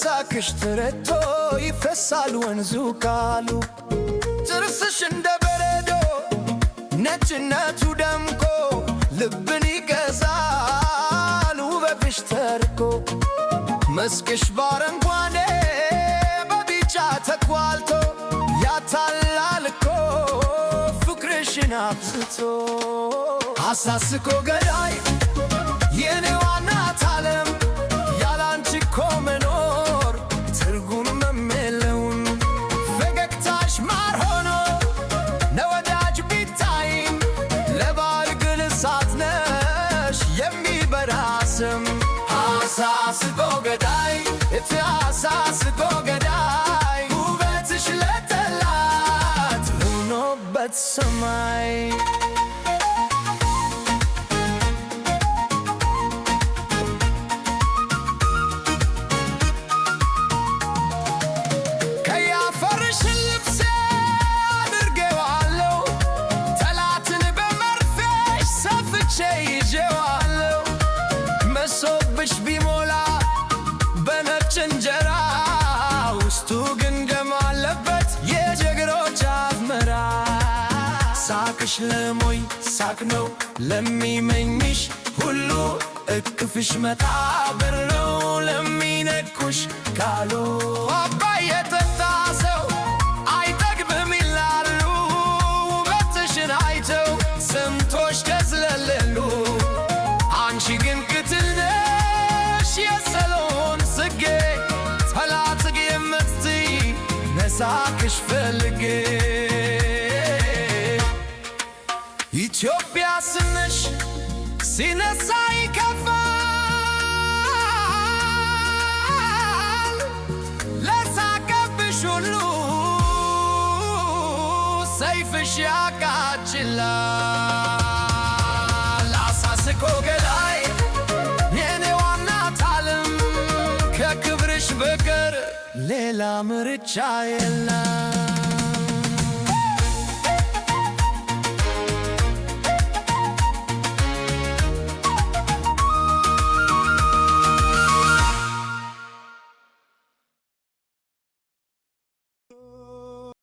በሳቅሽ ተረቶ ይፈሳል ወንዙ ቃሉ ጥርስሽ እንደ በረዶ ነጭነቱ ደምቆ ልብን ይገዛል ውበትሽ ተርኮ መስክሽ ባረንጓዴ በቢጫ ተኳልቶ ያታላል እኮ ፍቅርሽን አብዝቶ አሳስቆ ገዳይ የኔ ዋና ዓለም ያላንቺ እኮ መኖር ትርጉም የለውም ፈገግታሽ ማር ሆኖ ለወዳጅ ቢታይም ለባል ግን እሳት ነሽ የሚበራ ስም አሳስቆ ገዳይ አሳስቆ ገዳይ ውበትሽ ለጠላት ሆኖበት ሰማይ መሶብሽ ቢሞላ በነጭ እንጀራ ውስጡ ግን ደም አለበት የጀግኖች አዝመራ ሳቅሽ ለሞይ ሳቅ ነው ለሚመኝሽ ሁሉ እቅፍሽ መቃብር ነው ለሚነኩሽ ካሉ አባይ የጠጣ ሰው አይጠግብም ይላሉ ውበትሽን አይተው ስንቶች ተዝለለሉ አንቺ ግን ቅትል ነሽ የሰሎን ጽጌ ጠላት የምትይ ነሳቅሽ ፈልጌ ኢትዮጵያ ስንሽ ሲነሳ ይከፋል ለሳቀብሽ ሁሉ ሰይፍሽ ያቃጭላል አሳስቆ ገዳይ የኔ ዋና ዓለም ከክብርሽ በቀር ሌላ ምርጫ የለም